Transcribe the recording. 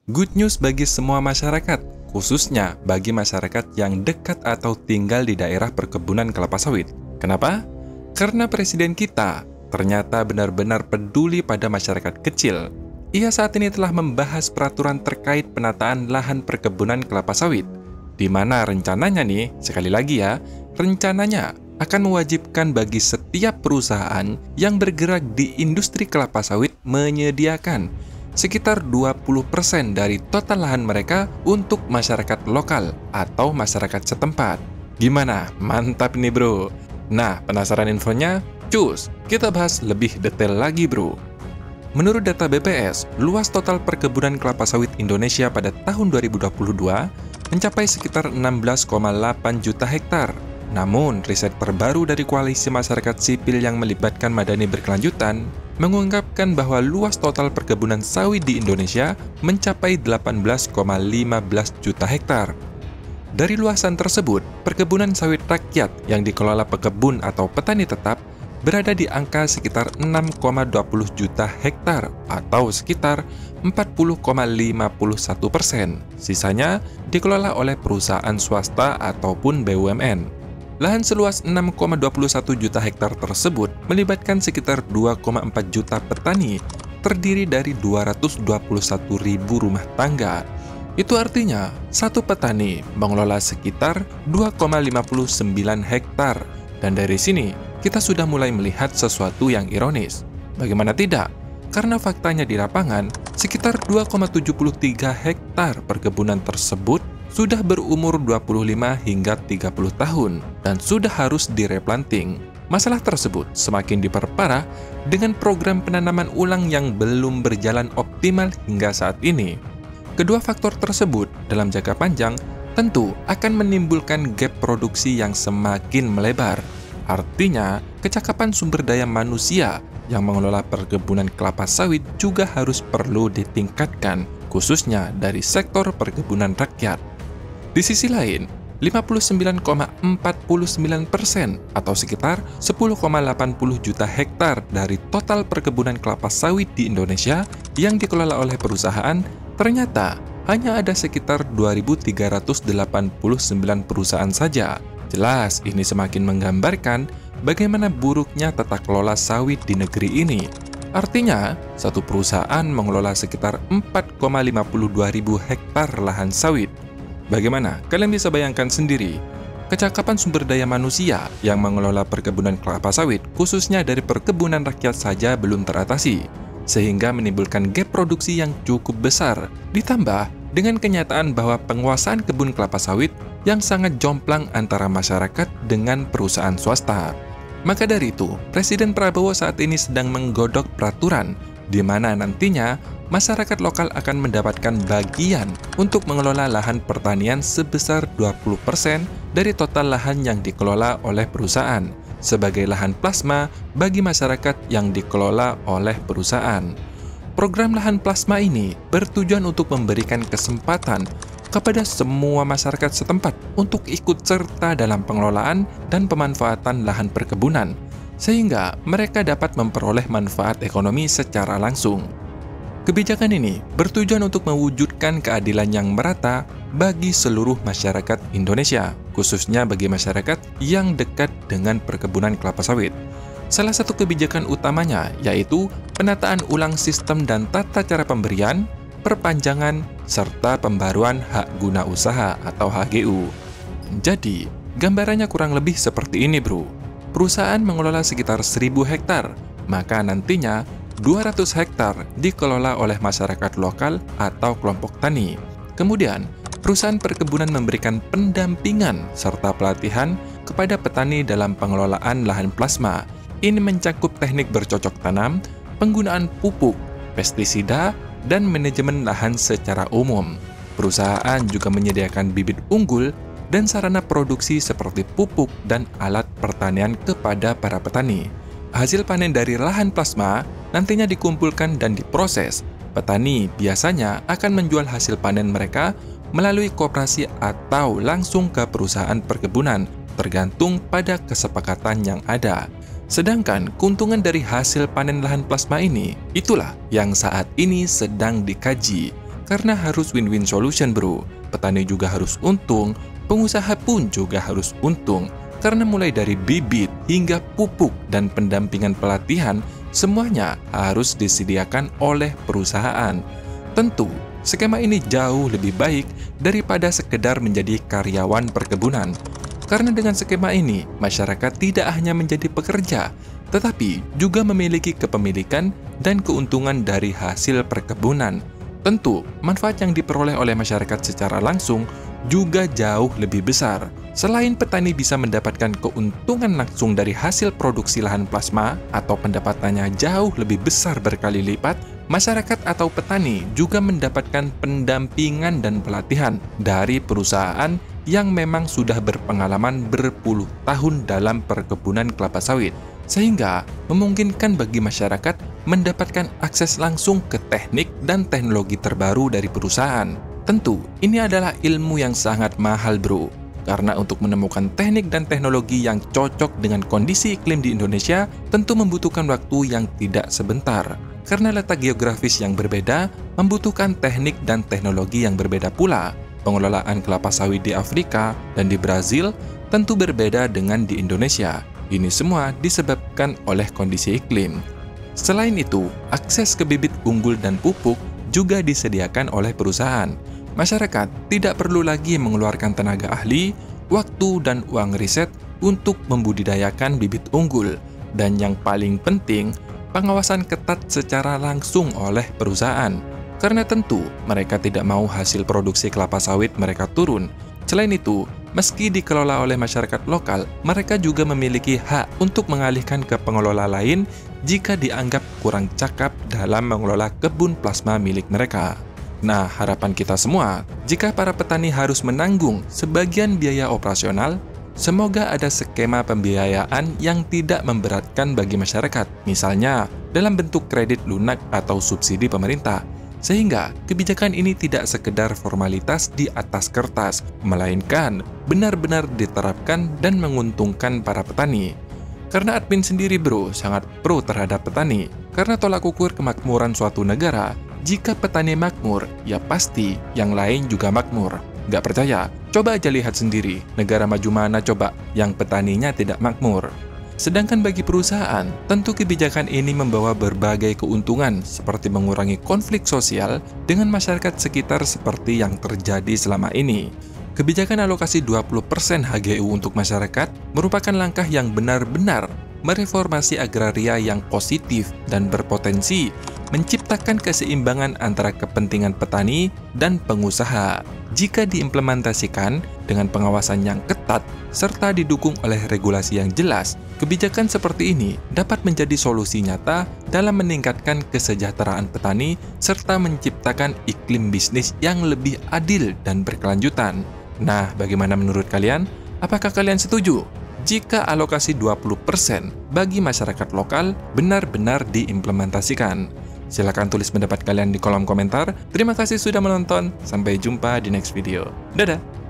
Good news bagi semua masyarakat, khususnya bagi masyarakat yang dekat atau tinggal di daerah perkebunan kelapa sawit. Kenapa? Karena presiden kita ternyata benar-benar peduli pada masyarakat kecil. Ia saat ini telah membahas peraturan terkait penataan lahan perkebunan kelapa sawit, di mana rencananya nih, sekali lagi ya, rencananya akan mewajibkan bagi setiap perusahaan yang bergerak di industri kelapa sawit menyediakan sekitar 20% dari total lahan mereka untuk masyarakat lokal atau masyarakat setempat. Gimana? Mantap nih bro! Nah, penasaran infonya? Cus, kita bahas lebih detail lagi bro. Menurut data BPS, luas total perkebunan kelapa sawit Indonesia pada tahun 2022 mencapai sekitar 16,8 juta hektar. Namun, riset terbaru dari Koalisi Masyarakat Sipil yang melibatkan Madani Berkelanjutan mengungkapkan bahwa luas total perkebunan sawit di Indonesia mencapai 18,15 juta hektar. Dari luasan tersebut, perkebunan sawit rakyat yang dikelola pekebun atau petani tetap berada di angka sekitar 6,20 juta hektar atau sekitar 40,51%. Sisanya dikelola oleh perusahaan swasta ataupun BUMN. Lahan seluas 6,21 juta hektar tersebut melibatkan sekitar 2,4 juta petani, terdiri dari 221.000 rumah tangga. Itu artinya, satu petani mengelola sekitar 2,59 hektar. Dan dari sini, kita sudah mulai melihat sesuatu yang ironis. Bagaimana tidak? Karena faktanya di lapangan, sekitar 2,73 hektar perkebunan tersebut sudah berumur 25 hingga 30 tahun dan sudah harus direplanting. Masalah tersebut semakin diperparah dengan program penanaman ulang yang belum berjalan optimal hingga saat ini. Kedua faktor tersebut dalam jangka panjang tentu akan menimbulkan gap produksi yang semakin melebar. Artinya, kecakapan sumber daya manusia yang mengelola perkebunan kelapa sawit juga harus perlu ditingkatkan, khususnya dari sektor perkebunan rakyat. Di sisi lain, 59,49% atau sekitar 10,80 juta hektar dari total perkebunan kelapa sawit di Indonesia yang dikelola oleh perusahaan, ternyata hanya ada sekitar 2.389 perusahaan saja. Jelas, ini semakin menggambarkan bagaimana buruknya tata kelola sawit di negeri ini. Artinya, satu perusahaan mengelola sekitar 4,52 ribu hektar lahan sawit. Bagaimana? Kalian bisa bayangkan sendiri, kecakapan sumber daya manusia yang mengelola perkebunan kelapa sawit, khususnya dari perkebunan rakyat saja belum teratasi, sehingga menimbulkan gap produksi yang cukup besar, ditambah dengan kenyataan bahwa penguasaan kebun kelapa sawit yang sangat jomplang antara masyarakat dengan perusahaan swasta. Maka dari itu, Presiden Prabowo saat ini sedang menggodok peraturan di mana nantinya masyarakat lokal akan mendapatkan bagian untuk mengelola lahan pertanian sebesar 20% dari total lahan yang dikelola oleh perusahaan, sebagai lahan plasma bagi masyarakat yang dikelola oleh perusahaan. Program lahan plasma ini bertujuan untuk memberikan kesempatan kepada semua masyarakat setempat untuk ikut serta dalam pengelolaan dan pemanfaatan lahan perkebunan, sehingga mereka dapat memperoleh manfaat ekonomi secara langsung. Kebijakan ini bertujuan untuk mewujudkan keadilan yang merata bagi seluruh masyarakat Indonesia, khususnya bagi masyarakat yang dekat dengan perkebunan kelapa sawit. Salah satu kebijakan utamanya yaitu penataan ulang sistem dan tata cara pemberian, perpanjangan, serta pembaruan hak guna usaha atau HGU. Jadi, gambarannya kurang lebih seperti ini bro. Perusahaan mengelola sekitar 1.000 hektar, maka nantinya 200 hektar dikelola oleh masyarakat lokal atau kelompok tani. Kemudian, perusahaan perkebunan memberikan pendampingan serta pelatihan kepada petani dalam pengelolaan lahan plasma. Ini mencakup teknik bercocok tanam, penggunaan pupuk, pestisida, dan manajemen lahan secara umum. Perusahaan juga menyediakan bibit unggul dan sarana produksi seperti pupuk dan alat pertanian kepada para petani. Hasil panen dari lahan plasma nantinya dikumpulkan dan diproses. Petani biasanya akan menjual hasil panen mereka melalui koperasi atau langsung ke perusahaan perkebunan, tergantung pada kesepakatan yang ada. Sedangkan keuntungan dari hasil panen lahan plasma ini, itulah yang saat ini sedang dikaji. karena harus win-win solution bro. Petani juga harus untung, pengusaha pun juga harus untung, karena mulai dari bibit hingga pupuk dan pendampingan pelatihan, semuanya harus disediakan oleh perusahaan. Tentu, skema ini jauh lebih baik daripada sekedar menjadi karyawan perkebunan. Karena dengan skema ini, masyarakat tidak hanya menjadi pekerja, tetapi juga memiliki kepemilikan dan keuntungan dari hasil perkebunan. Tentu, manfaat yang diperoleh oleh masyarakat secara langsung juga jauh lebih besar. Selain petani bisa mendapatkan keuntungan langsung dari hasil produksi lahan plasma atau pendapatannya jauh lebih besar berkali lipat, masyarakat atau petani juga mendapatkan pendampingan dan pelatihan dari perusahaan yang memang sudah berpengalaman berpuluh tahun dalam perkebunan kelapa sawit, sehingga memungkinkan bagi masyarakat mendapatkan akses langsung ke teknik dan teknologi terbaru dari perusahaan. Tentu, ini adalah ilmu yang sangat mahal bro, karena untuk menemukan teknik dan teknologi yang cocok dengan kondisi iklim di Indonesia tentu membutuhkan waktu yang tidak sebentar. Karena letak geografis yang berbeda, membutuhkan teknik dan teknologi yang berbeda pula. Pengelolaan kelapa sawit di Afrika dan di Brazil tentu berbeda dengan di Indonesia. Ini semua disebabkan oleh kondisi iklim. Selain itu, akses ke bibit unggul dan pupuk juga disediakan oleh perusahaan. Masyarakat tidak perlu lagi mengeluarkan tenaga ahli, waktu, dan uang riset untuk membudidayakan bibit unggul. Dan yang paling penting, pengawasan ketat secara langsung oleh perusahaan. Karena tentu mereka tidak mau hasil produksi kelapa sawit mereka turun. Selain itu, meski dikelola oleh masyarakat lokal, mereka juga memiliki hak untuk mengalihkan ke pengelola lain jika dianggap kurang cakap dalam mengelola kebun plasma milik mereka. Nah, harapan kita semua, jika para petani harus menanggung sebagian biaya operasional, semoga ada skema pembiayaan yang tidak memberatkan bagi masyarakat, misalnya dalam bentuk kredit lunak atau subsidi pemerintah, sehingga kebijakan ini tidak sekedar formalitas di atas kertas, melainkan benar-benar diterapkan dan menguntungkan para petani. Karena admin sendiri bro, sangat pro terhadap petani, karena tolak ukur kemakmuran suatu negara, jika petani makmur, ya pasti yang lain juga makmur. Nggak percaya? Coba aja lihat sendiri, negara maju mana coba yang petaninya tidak makmur. Sedangkan bagi perusahaan, tentu kebijakan ini membawa berbagai keuntungan seperti mengurangi konflik sosial dengan masyarakat sekitar seperti yang terjadi selama ini. Kebijakan alokasi 20% HGU untuk masyarakat merupakan langkah yang benar-benar mereformasi agraria yang positif dan berpotensi menciptakan keseimbangan antara kepentingan petani dan pengusaha. Jika diimplementasikan dengan pengawasan yang ketat serta didukung oleh regulasi yang jelas, kebijakan seperti ini dapat menjadi solusi nyata dalam meningkatkan kesejahteraan petani serta menciptakan iklim bisnis yang lebih adil dan berkelanjutan. Nah, bagaimana menurut kalian? Apakah kalian setuju jika alokasi 20% bagi masyarakat lokal benar-benar diimplementasikan? Silahkan tulis pendapat kalian di kolom komentar. Terima kasih sudah menonton. Sampai jumpa di next video. Dadah!